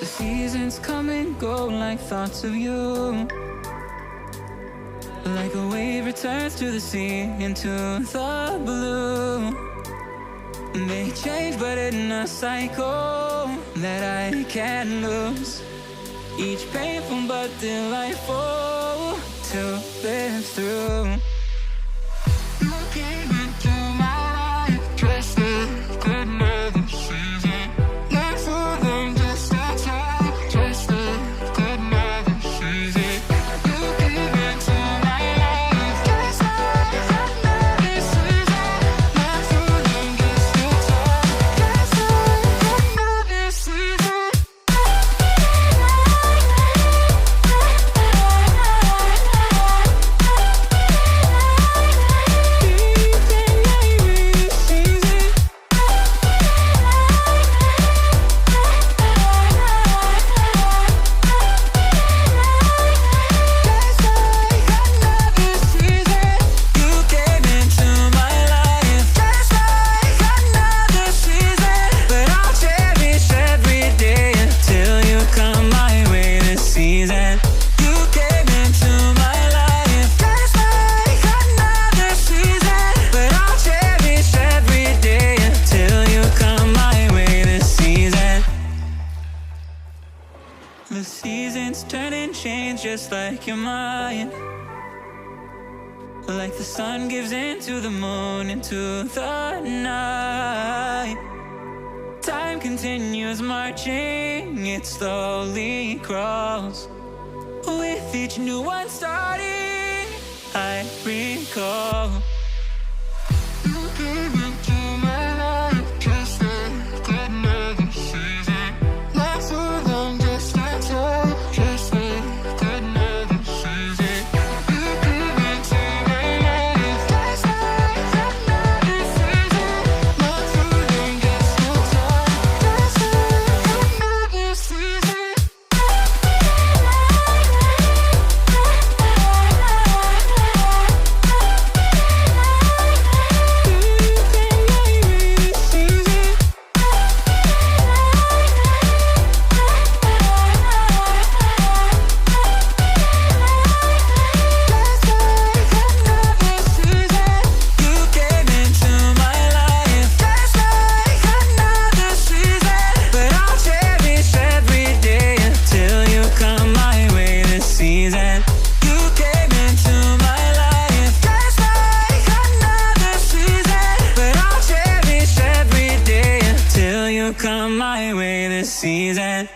seasons come and go like thoughts of you. Like a wave returns to the sea, into the blue. They change but in a cycle that I can't lose. Each painful but delightful to live through. You came into my life just like another season. Not for them, just a time, just like another season. You came into my life just like another season. Not for them, just a time, just like another season. The seasons turn and change just like your mind. Like the sun gives into the moon, into the night. Time continues marching, it slowly crawls. With each new one starting, I recall. You came into my life just like another season. Not for long, just just like another season. You came into my life just like another season. Not for long, just like another season. Come my way this season.